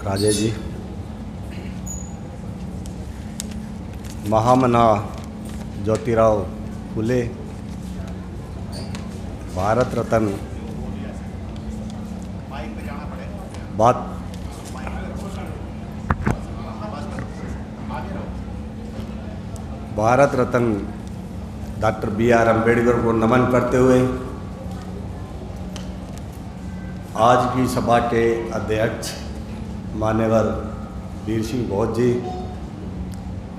राजे जी, महामना Jyotirao Phule, Bharat Ratna doctor B.R. Ambedkar को नमन करते हुए आज की सभा के अध्यक्ष मान्यवर वीर सिंह भोज जी,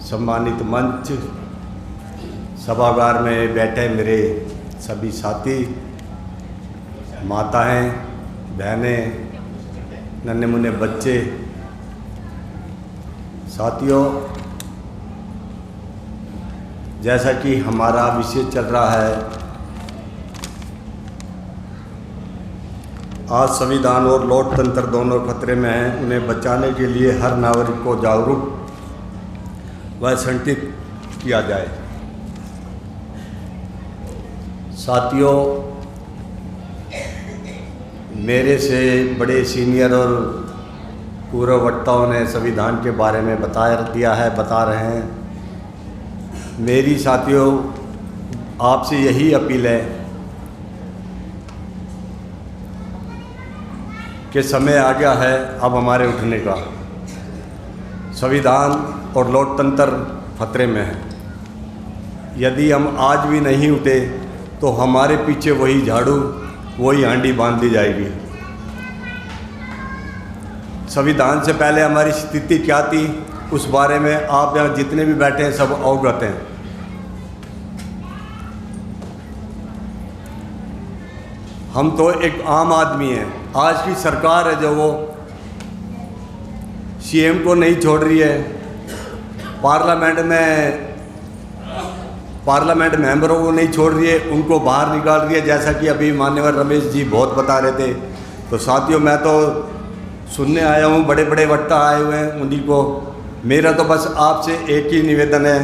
सम्मानित मंच, सभागार में बैठे मेरे सभी साथी, माताएं, बहनें, नन्हे मुन्ने बच्चे, साथियों, जैसा कि हमारा विषय चल रहा है, आज संविधान और लोकतंत्र दोनों खतरे में हैं। उन्हें बचाने के लिए हर नागरिक को जागरूक व संगठित किया जाए। साथियों, मेरे से बड़े सीनियर और पूर्व वक्ताओं ने संविधान के बारे में बता रहे हैं। मेरी साथियों आपसे यही अपील है कि समय आ गया है अब हमारे उठने का। संविधान और लोकतंत्र खतरे में है। यदि हम आज भी नहीं उठे तो हमारे पीछे वही झाड़ू, वही हांडी बांध दी जाएगी। संविधान से पहले हमारी स्थिति क्या थी, उस बारे में आप यहाँ जितने भी बैठे हैं सब अवगत हैं। हम तो एक आम आदमी हैं। आज की सरकार है जो वो सीएम को नहीं छोड़ रही है, पार्लियामेंट मेंबरों को नहीं छोड़ रही है, उनको बाहर निकाल रही है, जैसा कि अभी मान्यवर रमेश जी बहुत बता रहे थे। तो साथियों, मैं तो सुनने आया हूँ, बड़े बड़े वक्ता आए हुए हैं, उन्हीं को मेरा तो बस आपसे एक ही निवेदन है,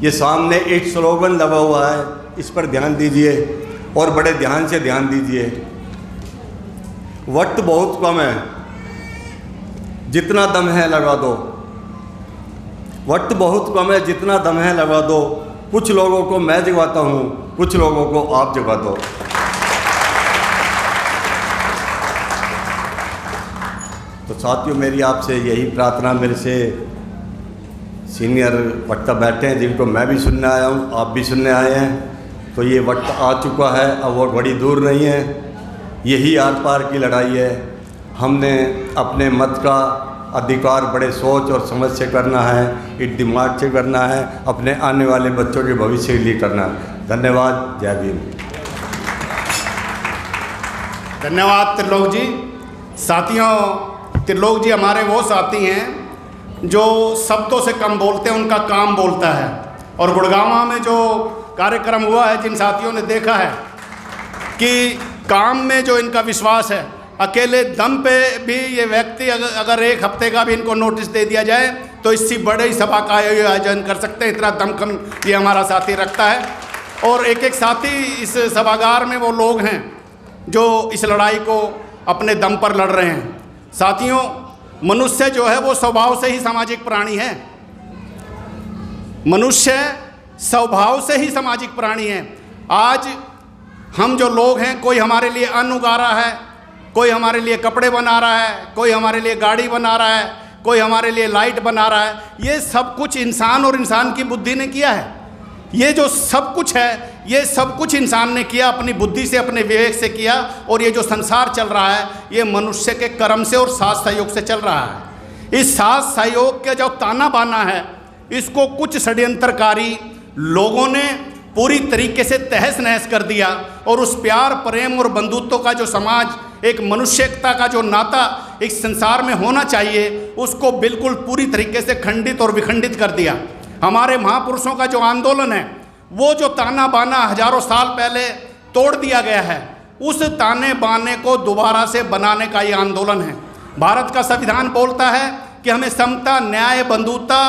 ये सामने एक स्लोगन लगा हुआ है, इस पर ध्यान दीजिए और बड़े ध्यान से ध्यान दीजिए। वक्त बहुत कम है, जितना दम है लगा दो। वक्त बहुत कम है, जितना दम है लगा दो। कुछ लोगों को मैं जगाता हूँ, कुछ लोगों को आप जगा दो। तो साथियों, मेरी आपसे यही प्रार्थना, मेरे से सीनियर वक्ता बैठे हैं जिनको मैं भी सुनने आया हूँ, आप भी सुनने आए हैं। तो ये वक्त आ चुका है, अब वो बड़ी दूर नहीं है, यही आर पार की लड़ाई है। हमने अपने मत का अधिकार बड़े सोच और समझ से करना है, एक दिमाग से करना है, अपने आने वाले बच्चों के भविष्य के लिए करना है। धन्यवाद। जय भीम। धन्यवाद त्रिलोक जी। साथियों, त्रिलोक जी हमारे वो साथी हैं जो शब्दों से कम बोलते हैं, उनका काम बोलता है। और गुड़गांव में जो कार्यक्रम हुआ है, जिन साथियों ने देखा है कि काम में जो इनका विश्वास है, अकेले दम पे भी ये व्यक्ति अगर एक हफ्ते का भी इनको नोटिस दे दिया जाए तो इससे बड़े ही सभा का आयोजन कर सकते हैं, इतना दमखम ये हमारा साथी रखता है। और एक एक साथी इस सभागार में वो लोग हैं जो इस लड़ाई को अपने दम पर लड़ रहे हैं। साथियों, मनुष्य जो है वो स्वभाव से ही सामाजिक प्राणी है। मनुष्य स्वभाव से ही सामाजिक प्राणी है। आज हम जो लोग हैं, कोई हमारे लिए अन्न उगा रहा है, कोई हमारे लिए कपड़े बना रहा है, कोई हमारे लिए गाड़ी बना रहा है, कोई हमारे लिए लाइट बना रहा है। ये सब कुछ इंसान और इंसान की बुद्धि ने किया है। ये जो सब कुछ है, ये सब कुछ इंसान ने किया, अपनी बुद्धि से, अपने विवेक से किया। और ये जो संसार चल रहा है, ये मनुष्य के कर्म से और साथ सहयोग से चल रहा है। इस साथ सहयोग के जो ताना बाना है, इसको कुछ षड्यंत्रकारी लोगों ने पूरी तरीके से तहस नहस कर दिया। और उस प्यार, प्रेम और बंधुत्व का जो समाज, एक मनुष्यता का जो नाता इस संसार में होना चाहिए, उसको बिल्कुल पूरी तरीके से खंडित और विखंडित कर दिया। हमारे महापुरुषों का जो आंदोलन है, वो जो ताना बाना हजारों साल पहले तोड़ दिया गया है, उस ताने बाने को दोबारा से बनाने का ये आंदोलन है। भारत का संविधान बोलता है कि हमें समता, न्याय, बंधुता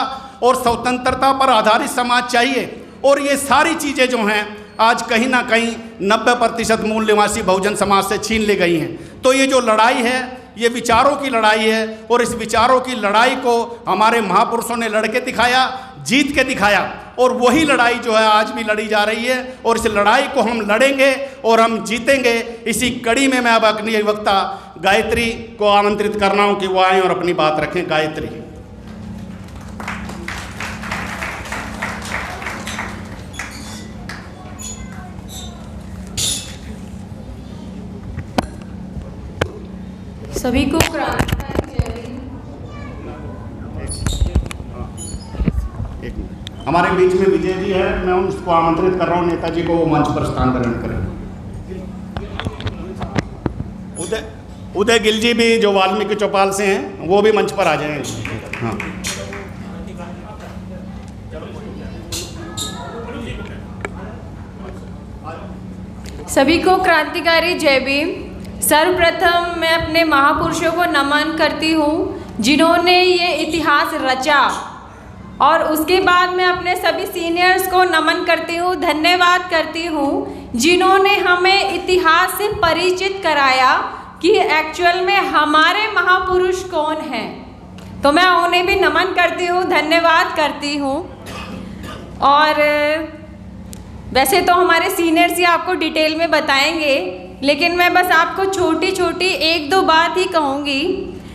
और स्वतंत्रता पर आधारित समाज चाहिए। और ये सारी चीज़ें जो हैं आज कहीं ना कहीं 90% मूल निवासी बहुजन समाज से छीन ली गई हैं। तो ये जो लड़ाई है, ये विचारों की लड़ाई है, और इस विचारों की लड़ाई को हमारे महापुरुषों ने लड़ के दिखाया, जीत के दिखाया, और वही लड़ाई जो है आज भी लड़ी जा रही है, और इस लड़ाई को हम लड़ेंगे और हम जीतेंगे। इसी कड़ी में मैं अब अपनी वक्ता गायत्री को आमंत्रित कर रहा हूँ कि वो आएँ और अपनी बात रखें। गायत्री। सभी को क्रांतिकारी जय हिंद। एक मिनट, हमारे बीच में विजय जी है, मैं उसको आमंत्रित कर रहा हूँ, नेताजी को वो मंच पर स्थान ग्रहण करें। उदय गिल जी भी जो वाल्मीकि चौपाल से हैं, वो भी मंच पर आ जाएंगे। हाँ, सभी को क्रांतिकारी जय भीम। सर्वप्रथम मैं अपने महापुरुषों को नमन करती हूँ जिन्होंने ये इतिहास रचा, और उसके बाद मैं अपने सभी सीनियर्स को नमन करती हूँ, धन्यवाद करती हूँ जिन्होंने हमें इतिहास से परिचित कराया कि एक्चुअल में हमारे महापुरुष कौन हैं। तो मैं उन्हें भी नमन करती हूँ, धन्यवाद करती हूँ। और वैसे तो हमारे सीनियर्स ही आपको डिटेल में बताएंगे, लेकिन मैं बस आपको छोटी छोटी एक दो बात ही कहूँगी